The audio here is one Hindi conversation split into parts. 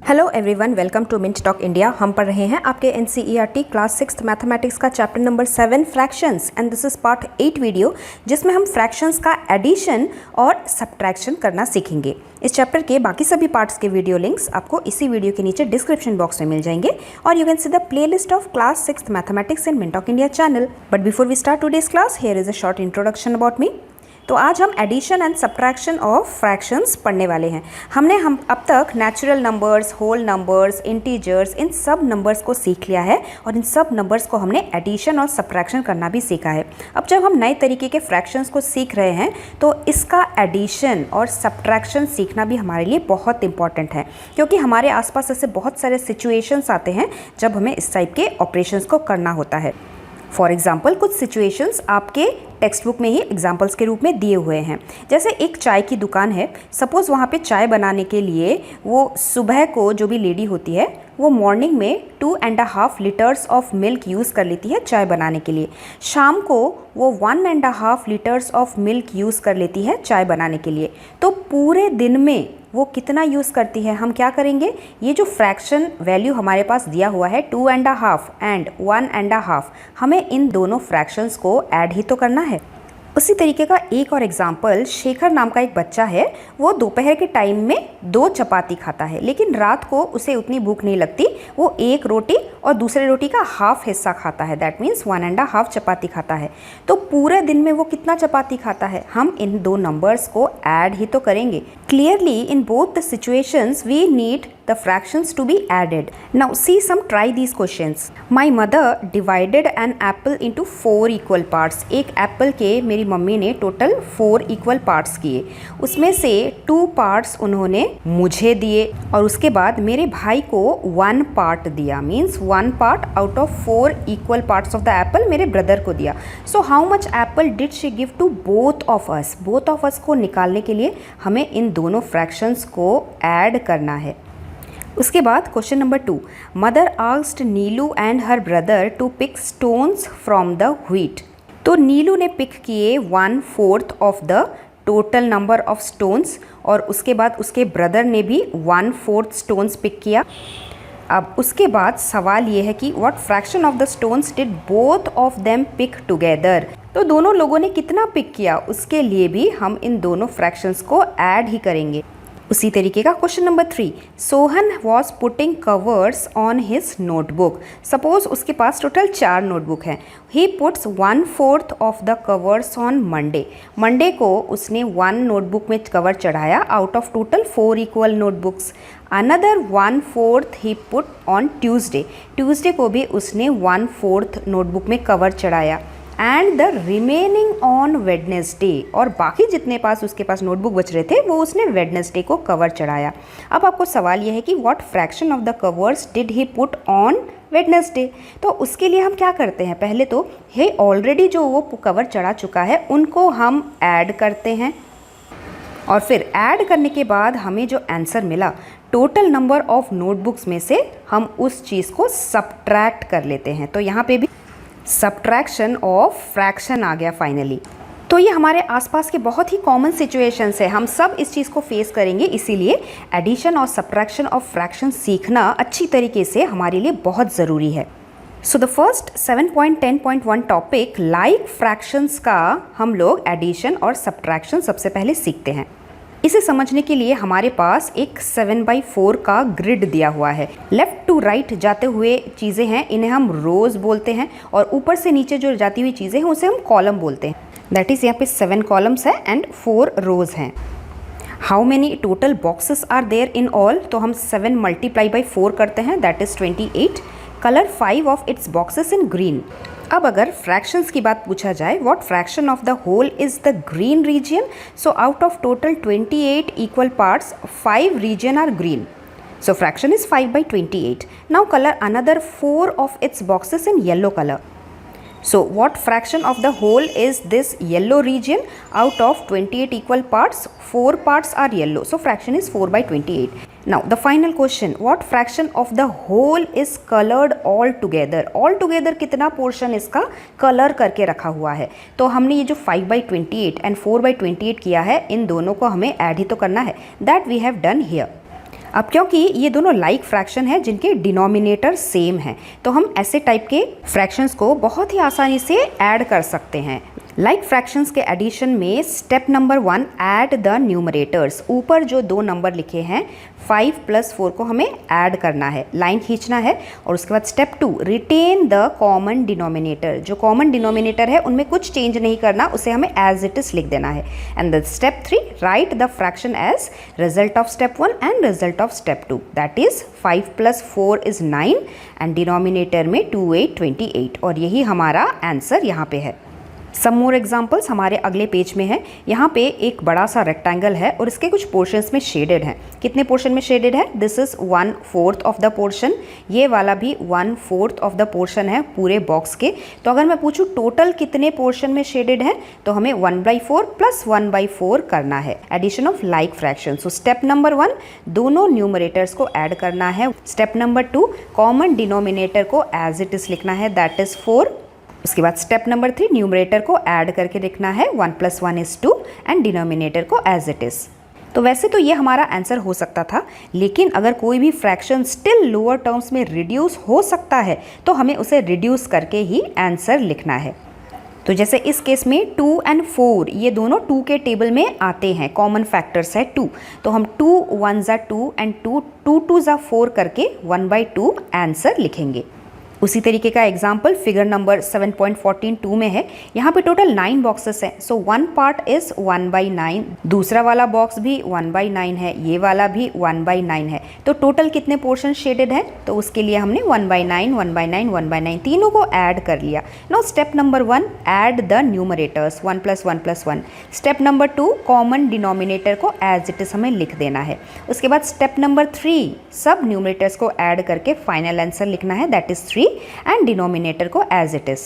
Hello everyone, welcome to Mint Talk India. हम पढ़ रहे हैं आपके एनसीईआरटी क्लास 6th मैथमेटिक्स का chapter number 7 fractions and this is part 8 video, जिसमें हम फ्रैक्शंस का एडिशन और सब्ट्रैक्शन करना सीखेंगे। इस चैप्टर के बाकी सभी पार्ट्स के वीडियो लिंक्स आपको इसी वीडियो के नीचे डिस्क्रिप्शन बॉक्स में मिल जाएंगे और you can see the playlist of class 6th mathematics in Mint Talk India channel. But before we start today's class, here is a short introduction about me. तो आज हम addition and subtraction of fractions पढ़ने वाले हैं। हम अब तक natural numbers, whole numbers, integers, इन सब नंबर्स को सीख लिया है और इन सब नंबर्स को हमने एडिशन और सब्ट्रैक्शन करना भी सीखा है। अब जब हम नए तरीके के फ्रैक्शंस को सीख रहे हैं तो इसका एडिशन और सब्ट्रैक्शन सीखना भी हमारे लिए बहुत इंपॉर्टेंट है, क्योंकि हमारे आसपास ऐसे बहुत सारे सिचुएशंस आते हैं जब हमें इस टाइप के ऑपरेशंस को करना होता है। फॉर एग्जाम्पल, कुछ सिचुएशंस आपके टेक्स्ट बुक में ही एग्जाम्पल्स के रूप में दिए हुए हैं। जैसे एक चाय की दुकान है, सपोज़ वहाँ पे चाय बनाने के लिए वो सुबह को जो भी लेडी होती है वो मॉर्निंग में 2.5 लीटर्स ऑफ मिल्क यूज़ कर लेती है चाय बनाने के लिए। शाम को वो 1.5 लीटर्स ऑफ मिल्क यूज़ कर लेती है चाय बनाने के लिए। तो पूरे दिन में वो कितना यूज़ करती है, हम क्या करेंगे, ये जो फ्रैक्शन वैल्यू हमारे पास दिया हुआ है 2.5 एंड 1.5, हमें इन दोनों फ्रैक्शंस को ऐड ही तो करना है। उसी तरीके का एक और एग्जाम्पल, शेखर नाम का एक बच्चा है, वो दोपहर के टाइम में 2 चपाती खाता है, लेकिन रात को उसे उतनी भूख नहीं लगती, वो 1 रोटी और दूसरे रोटी का हाफ हिस्सा खाता है, दैट मीन्स 1.5 चपाती खाता है। तो पूरे दिन में वो कितना चपाती खाता है, हम इन दो नंबर्स को ऐड ही तो करेंगे। Clearly in both the situations we need the fractions to be added. Now see some try these questions. My mother divided an apple into 4 equal parts. एक एप्पल के मेरी मम्मी ने टोटल 4 इक्वल पार्ट्स किए, उसमें से 2 पार्ट्स उन्होंने मुझे दिए और उसके बाद मेरे भाई को 1 पार्ट दिया, means 1 part out of 4 equal parts of the apple मेरे ब्रदर को दिया। So how much apple did she give to both of us? Both of us को निकालने के लिए हमें इन दोनों फ्रैक्शंस को ऐड करना है। उसके बाद question number 2, mother asked Neelu and her brother to pick stones from the wheat. तो नीलू ने पिक किए 1/4 of the total number of stones और उसके बाद उसके ब्रदर ने भी 1/4 स्टोन्स पिक किया। अब उसके बाद सवाल ये है कि what fraction of the stones did both of them pick together. तो दोनों लोगों ने कितना पिक किया, उसके लिए भी हम इन दोनों फ्रैक्शंस को ऐड ही करेंगे। उसी तरीके का question number 3, Sohan was putting covers on his notebook. Suppose उसके पास टोटल 4 नोटबुक हैं। He puts 1/4 of the covers on Monday. Monday को उसने 1 नोटबुक में कवर चढ़ाया out of total 4 equal notebooks. Another 1/4 he put on Tuesday. Tuesday को भी उसने 1/4 नोटबुक में कवर चढ़ाया and the remaining on Wednesday, और बाकी जितने पास उसके पास नोटबुक बच रहे थे वो उसने वेडनेसडे को कवर चढ़ाया। अब आपको सवाल यह है कि what fraction of the covers did he put on Wednesday. तो उसके लिए हम क्या करते हैं, पहले तो हे ऑलरेडी जो वो कवर चढ़ा चुका है उनको हम ऐड करते हैं और फिर ऐड करने के बाद हमें जो आंसर मिला टोटल नंबर ऑफ नोटबुक्स में से हम उस चीज़ को सब्ट्रैक्ट कर लेते हैं। तो यहाँ पे भी सब्ट्रैक्शन ऑफ फ्रैक्शन आ गया फाइनली। तो ये हमारे आसपास के बहुत ही कॉमन सिचुएशंस है, हम सब इस चीज़ को फेस करेंगे, इसीलिए एडिशन और सब्ट्रैक्शन ऑफ फ्रैक्शन सीखना अच्छी तरीके से हमारे लिए बहुत ज़रूरी है। So the first 7.10.1 topic like fractions का हम लोग एडिशन और सब्ट्रैक्शन सबसे पहले सीखते हैं। इसे समझने के लिए हमारे पास एक 7/4 का ग्रिड दिया हुआ है। लेफ्ट टू राइट जाते हुए चीज़ें हैं, इन्हें हम रोज़ बोलते हैं, और ऊपर से नीचे जो जाती हुई चीज़ें हैं उसे हम कॉलम बोलते हैं। दैट इज़ यहाँ पे 7 कॉलम्स है एंड 4 रोज़ हैं। How many total boxes are there in all? तो हम 7 × 4 करते हैं, that is 28। Colour 5 of its boxes in green. अब अगर फ्रैक्शंस की बात पूछा जाए, what fraction of the whole is the green region? So out of total 28 equal parts 5 region are green, so fraction is 5/28. Now color another 4 of its boxes in yellow color. So what fraction of the whole is this yellow region? Out of 28 equal parts, 4 parts are yellow, so fraction is 4/28. Now the final question, what fraction of the whole is colored all together? All together कितना portion इसका color करके रखा हुआ है? तो हमने ये जो 5/28 and 4/28 किया है, इन दोनों को हमें add ही तो करना है, that we have done here. अब क्योंकि ये दोनों लाइक फ्रैक्शन है जिनके डिनोमिनेटर सेम हैं, तो हम ऐसे टाइप के फ्रैक्शंस को बहुत ही आसानी से ऐड कर सकते हैं। लाइक फ्रैक्शंस के एडिशन में step number 1, add the numerators. ऊपर जो दो नंबर लिखे हैं 5 + 4 को हमें ऐड करना है, लाइन खींचना है। और उसके बाद step 2, retain the common denominator. जो कॉमन डिनोमिनेटर है उनमें कुछ चेंज नहीं करना, उसे हमें एज इट इज लिख देना है। And the step 3, write the fraction as result of step 1 and result of step 2। That is 5 + 4 is 9 and denominator में 2 8 28। और यही हमारा आंसर यहाँ पे है। सम मोर एग्जाम्पल्स हमारे अगले पेज में है। यहाँ पे एक बड़ा सा रेक्टेंगल है और इसके कुछ पोर्शंस में शेडेड है। कितने पोर्शन में शेडेड है? This is 1/4 of the portion. ये वाला भी 1/4 ऑफ द पोर्शन है पूरे बॉक्स के। तो अगर मैं पूछूँ टोटल कितने पोर्शन में शेडेड है, तो हमें 1/4 + 1/4 करना है। Addition of like fraction. So step number 1, दोनों न्यूमरेटर्स को ऐड करना है। स्टेप नंबर 2, कॉमन डिनोमिनेटर को एज इट इज लिखना है, दैट इज 4। उसके बाद स्टेप नंबर 3, न्यूमरेटर को ऐड करके लिखना है, 1 + 1 is 2 एंड डिनोमिनेटर को एज इट इज। तो वैसे तो ये हमारा आंसर हो सकता था, लेकिन अगर कोई भी फ्रैक्शन स्टिल लोअर टर्म्स में रिड्यूस हो सकता है तो हमें उसे रिड्यूस करके ही आंसर लिखना है। तो जैसे इस केस में 2 और 4 ये दोनों 2 के टेबल में आते हैं, कॉमन फैक्टर्स है 2। तो हम 2 1 = 2 एंड 2 2 = 4 करके 1/2 आंसर लिखेंगे। उसी तरीके का एग्जाम्पल फिगर नंबर 7.14(2) में है। यहाँ पे टोटल 9 बॉक्सेस हैं। सो 1 पार्ट इज 1/9, दूसरा वाला बॉक्स भी 1/9 है, ये वाला भी 1/9 है। तो टोटल कितने पोर्शन शेडेड है? तो उसके लिए हमने 1/9 1/9 1/9 तीनों को ऐड कर लिया। Now step number 1, add the numerators 1 + 1 + 1। Step number 2, common denominator को एज इट इज हमें लिख देना है। उसके बाद स्टेप नंबर 3, सब न्यूमरेटर्स को ऐड करके फाइनल आंसर लिखना है, दैट इज 3 एंड डिनोमिनेटर को एज इट इज।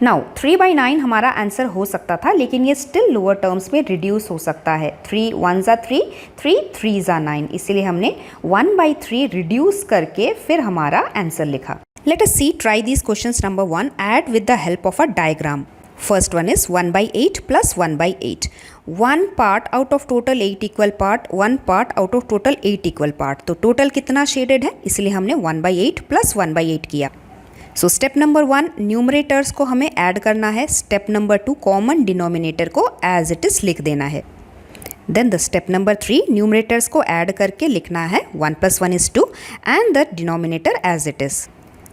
नाउ 3/9 हमारा आंसर हो सकता था, लेकिन ये स्टिल लोअर टर्म्स में रिड्यूस हो सकता है। 3 1 = 3, 3 3 = 9, इसीलिए हमने 1/3 रिड्यूस करके फिर हमारा आंसर लिखा। Let us see try these questions. Number 1, add with the help of a diagram. First one is 1/8 + 1/8. 1 part out of total 8 equal part, 1 part out of total 8 equal part. तो टोटल कितना शेडेड है, इसलिए हमने 1/8 + 1/8 किया। सो स्टेप नंबर 1, न्यूमरेटर्स को हमें ऐड करना है। स्टेप नंबर 2, कॉमन डिनोमिनेटर को एज इट इज लिख देना है। Then the step number 3, numerators को ऐड करके लिखना है, 1 + 1 is 2 and the denominator as it is.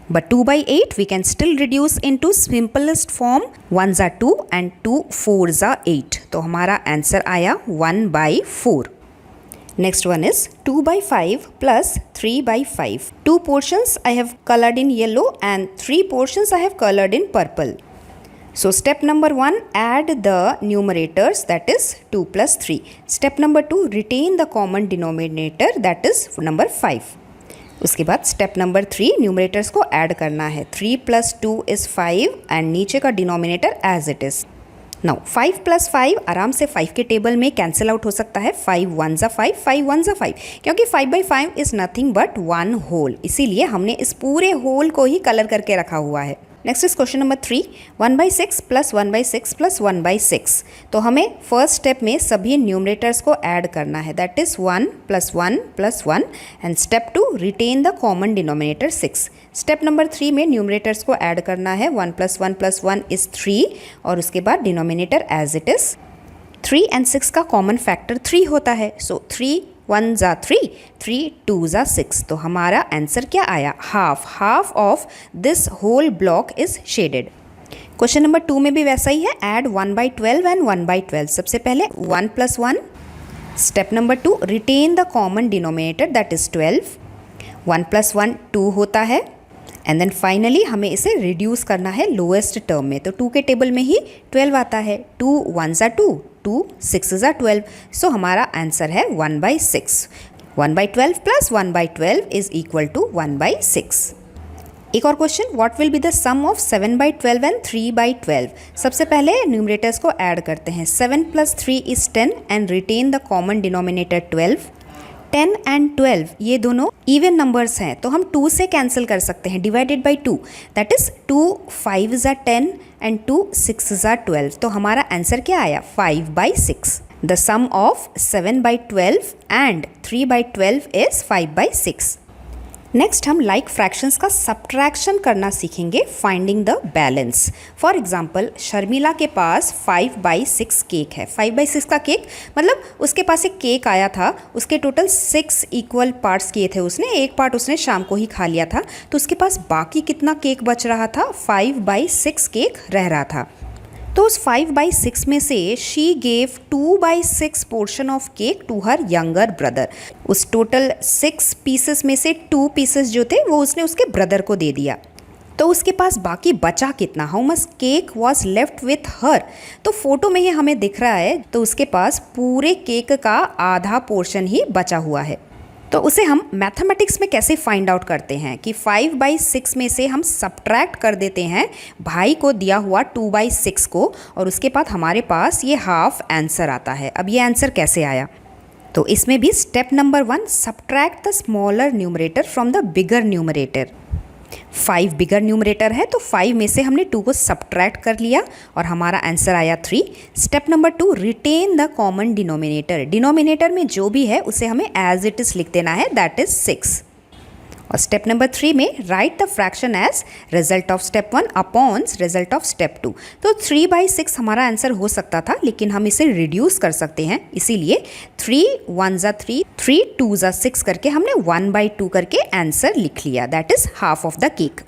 But 2/8 we can still reduce into simplest form, 1 = 2 and 2 4 = 8. तो हमारा आंसर आया 1/4. Next one is 2/5 + 3/5. 2 portions I have colored in yellow and 3 portions I have colored in purple. So step number 1, add the numerators, that is 2 + 3. Step number 2, retain the common denominator, that is number 5. उसके बाद स्टेप नंबर 3, न्यूमरेटर्स को ऐड करना है। 3 + 2 is 5 एंड नीचे का denominator as it is. Now 5 + 5 आराम से 5 के टेबल में कैंसिल आउट हो सकता है। 5 1 = 5, 5 1 = 5, क्योंकि 5/5 इज नथिंग बट 1 होल, इसीलिए हमने इस पूरे होल को ही कलर करके रखा हुआ है। Next is question number 3, 1/6 + 1/6 + 1/6। तो हमें फर्स्ट स्टेप में सभी न्यूमरेटर्स को ऐड करना है, that is 1 + 1 + 1 and step 2, retain the common denominator 6। Step number 3 में न्यूमरेटर्स को ऐड करना है, 1 + 1 + 1 is 3 और उसके बाद denominator as it is. 3 and 6 का कॉमन फैक्टर 3 होता है। सो 3 1 = 3, 3 2 = 6। तो हमारा आंसर क्या आया? Half of this whole block is shaded. Question number 2 में भी वैसा ही है, ऐड 1/12 एंड 1/12। सबसे पहले 1 + 1। Step number 2, retain the common denominator, that is 12। 1 + 1 2 होता है एंड देन फाइनली हमें इसे रिड्यूस करना है लोएस्ट टर्म में। तो 2 के टेबल में ही 12 आता है। 2 1 = 2, 2 6 = 12। सो हमारा आंसर है 1/6। 1/12 + 1/12 इज इक्वल टू 1/6। एक और question, what will be the sum of 7/12 and 3/12। सबसे पहले न्यूमरेटर्स को ऐड करते हैं। 7 + 3 is 10 and retain the common denominator 12। 10 and 12 ये दोनों इवन नंबर्स हैं, तो हम 2 से कैंसिल कर सकते हैं, divided by 2, that is 2 5 = 10 and 2 6 = 12। तो हमारा आंसर क्या आया? 5/6। The sum of 7/12 and 3/12 is 5/6। Next हम लाइक फ्रैक्शंस का सब्ट्रैक्शन करना सीखेंगे, finding the balance. For example, Sharmila के पास 5/6 केक है। 5/6 का केक मतलब उसके पास एक केक आया था, उसके टोटल 6 इक्वल पार्ट्स किए थे उसने, एक पार्ट उसने शाम को ही खा लिया था, तो उसके पास बाकी कितना केक बच रहा था? 5/6 केक रह रहा था। तो उस 5/6 में से she gave 2/6 portion of cake to her younger brother. उस टोटल 6 पीसेस में से 2 पीसेस जो थे वो उसने उसके ब्रदर को दे दिया। तो उसके पास बाकी बचा कितना? How much cake was left with her? तो फोटो में ही हमें दिख रहा है, तो उसके पास पूरे केक का आधा पोर्शन ही बचा हुआ है। तो उसे हम मैथमेटिक्स में कैसे फाइंड आउट करते हैं कि 5/6 में से हम सब्ट्रैक्ट कर देते हैं भाई को दिया हुआ 2/6 को, और उसके बाद हमारे पास ये हाफ आंसर आता है। अब ये आंसर कैसे आया? तो इसमें भी step number 1, subtract the smaller numerator from the bigger numerator. 5 bigger numerator है, तो 5 में से हमने 2 को सब्ट्रैक्ट कर लिया और हमारा आंसर आया 3। Step number 2, retain the common denominator. Denominator में जो भी है उसे हमें एज इट इज लिख देना है, दैट इज 6। और स्टेप नंबर 3 में write the fraction as result of step 1 upon result of step 2। तो 3/6 हमारा आंसर हो सकता था, लेकिन हम इसे रिड्यूस कर सकते हैं, इसीलिए 3 1 3, 3 2 6 करके हमने 1/2 करके आंसर लिख लिया, that is half of the cake.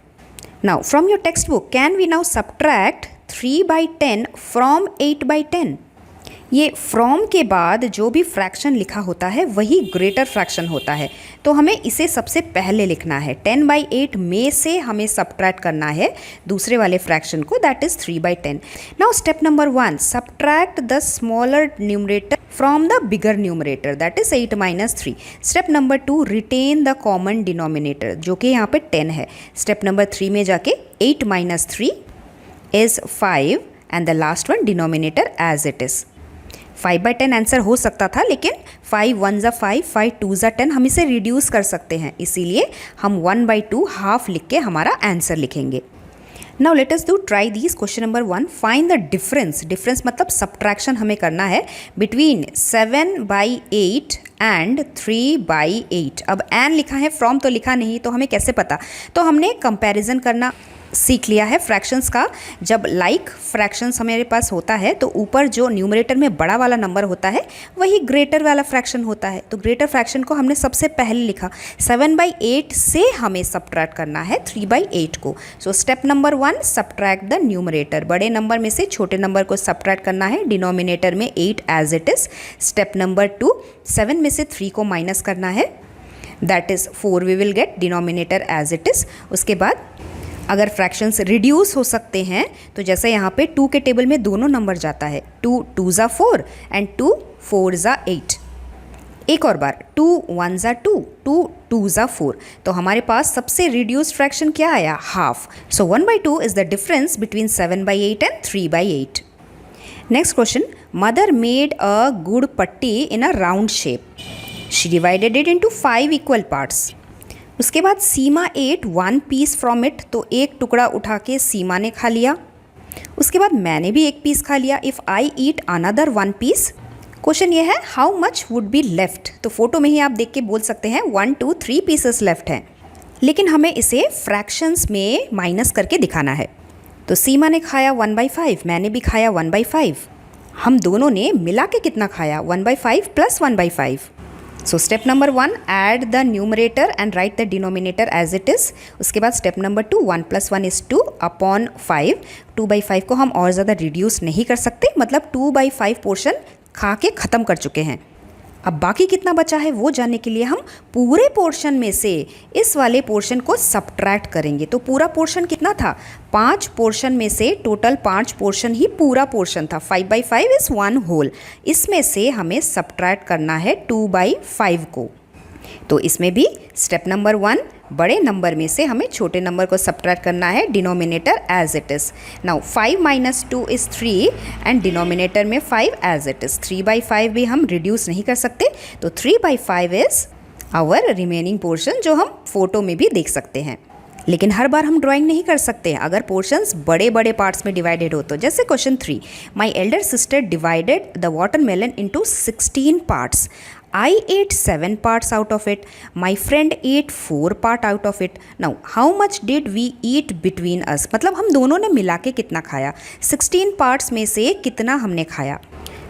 Now from your text book, can we now subtract 3/10 from 8/10? ये फ्रॉम के बाद जो भी फ्रैक्शन लिखा होता है वही ग्रेटर फ्रैक्शन होता है, तो हमें इसे सबसे पहले लिखना है। 10/8 में से हमें सब्ट्रैक्ट करना है दूसरे वाले फ्रैक्शन को, that is 3/10। Now step number 1, subtract the smaller numerator from the bigger numerator, that is 8 - 3। Step number 2, retain the common denominator, जो कि यहाँ पे 10 है। स्टेप नंबर 3 में जाके 8 - 3 is 5 and the last one denominator as it is. 5/10 answer हो सकता था, लेकिन 5 1 5, 5 2 10, हम इसे रिड्यूस कर सकते हैं, इसीलिए हम 1/2 हाफ लिख के हमारा आंसर लिखेंगे। Now let us do try this. Question number 1, find the difference. Difference मतलब सब्ट्रैक्शन हमें करना है बिटवीन 7/8 एंड 3/8। अब एन लिखा है, फ्रॉम तो लिखा नहीं, तो हमें कैसे पता? तो हमने कंपैरिजन करना सीख लिया है फ्रैक्शंस का। जब लाइक फ्रैक्शंस हमारे पास होता है तो ऊपर जो न्यूमरेटर में बड़ा वाला नंबर होता है वही ग्रेटर वाला फ्रैक्शन होता है, तो ग्रेटर फ्रैक्शन को हमने सबसे पहले लिखा। 7/8 से हमें सब्ट्रैक्ट करना है 3/8 को। सो step number 1, subtract the numerator. बड़े नंबर में से छोटे नंबर को सब्ट्रैक्ट करना है, डिनोमिनेटर में 8 as it is. Step number 2, 7 में से 3 को माइनस करना है, that is 4 we will get, denominator as it is. उसके बाद अगर फ्रैक्शंस रिड्यूस हो सकते हैं तो जैसे यहाँ पे 2 के टेबल में दोनों नंबर जाता है, 2 2 4 एंड 2 4 8। एक और बार 2 1 2, 2 2 4, तो हमारे पास सबसे रिड्यूस्ड फ्रैक्शन क्या आया? Half. So 1/2 is the difference between 7/8 and 3/8। Next question, mother made a gur patti in a round shape. She divided it into 5 equal parts. उसके बाद Seema ate 1 piece from it, तो एक टुकड़ा उठा के सीमा ने खा लिया। उसके बाद मैंने भी एक पीस खा लिया। If I eat another 1 piece, question ये है how much would be left. तो फोटो में ही आप देख के बोल सकते हैं 1 2 3 पीसेस लेफ्ट हैं, लेकिन हमें इसे फ्रैक्शंस में माइनस करके दिखाना है। तो सीमा ने खाया 1/5, मैंने भी खाया 1/5, हम दोनों ने मिला के कितना खाया? 1/5 + 1/5। So step number 1, add the numerator and write the denominator as it is. उसके बाद स्टेप नंबर 2, 1 + 1 इज़ 2 अपॉन 5। 2/5 को हम और ज़्यादा रिड्यूस नहीं कर सकते, मतलब 2/5 पोर्शन खा के ख़त्म कर चुके हैं। अब बाकी कितना बचा है वो जानने के लिए हम पूरे पोर्शन में से इस वाले पोर्शन को सब्ट्रैक्ट करेंगे। तो पूरा पोर्शन कितना था? 5 पोर्शन में से टोटल 5 पोर्शन ही पूरा पोर्शन था। 5/5 इज़ 1 होल। इसमें से हमें सब्ट्रैक्ट करना है 2/5 को। तो इसमें भी स्टेप नंबर 1, बड़े नंबर में से हमें छोटे नंबर को सब्ट्रैक्ट करना है, denominator as it is. Now 5 - 2 is 3 and denominator में 5 एज इट इज़। 3/5 भी हम रिड्यूस नहीं कर सकते, तो 3/5 इज़ आवर रिमेनिंग पोर्शन, जो हम फोटो में भी देख सकते हैं। लेकिन हर बार हम ड्राइंग नहीं कर सकते हैं अगर पोर्शंस बड़े बड़े पार्ट्स में डिवाइडेड हो तो। जैसे question 3, my elder sister divided the watermelon into 16 parts. I ate 7 parts out of it. My friend ate 4 part out of it. Now, how much did we eat between us? मतलब हम दोनों ने मिला के कितना खाया, 16 parts में से कितना हमने खाया।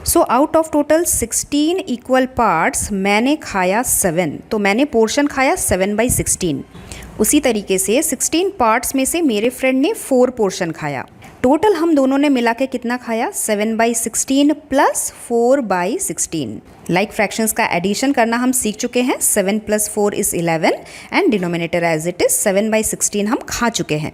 सो out of total 16 equal parts मैंने खाया 7, तो मैंने पोर्शन खाया 7/16। उसी तरीके से 16 पार्ट्स में से मेरे फ्रेंड ने 4 पोर्शन खाया। टोटल हम दोनों ने मिला के कितना खाया, 7/16 प्लस 4/16। लाइक फ्रैक्शंस का एडिशन करना हम सीख चुके हैं। 7 + 4 = 11 and denominator as it is 7/16 हम खा चुके हैं।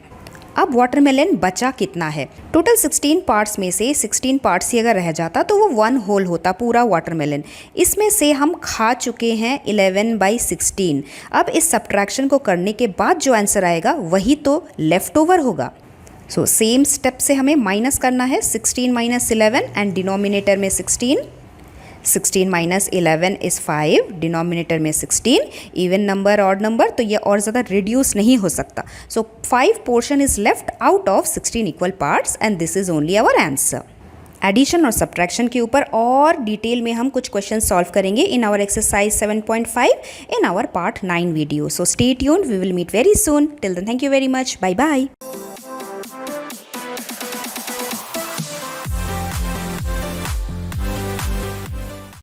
अब वाटरमेलन बचा कितना है, टोटल 16 पार्ट्स में से 16 पार्ट्स ही अगर रह जाता तो वो 1 होल होता पूरा वाटरमेलन। इसमें से हम खा चुके हैं 11/16। अब इस सब्ट्रैक्शन को करने के बाद जो आंसर आएगा वही तो लेफ्ट ओवर होगा। सो सेम स्टेप से हमें माइनस करना है, 16 - 11 एंड डिनोमिनेटर में 16 - 11 इज़ 5, डिनोमिनेटर में 16, इवन नंबर ऑड नंबर तो ये और ज़्यादा रिड्यूस नहीं हो सकता। So 5 portion is left out of 16 equal parts and this is only our answer. Addition और सब्ट्रैक्शन के ऊपर और डिटेल में हम कुछ क्वेश्चन सॉल्व करेंगे in our exercise 7.5 in our part 9 video. So stay tuned, we will meet very soon. Till then thank you very much, bye bye.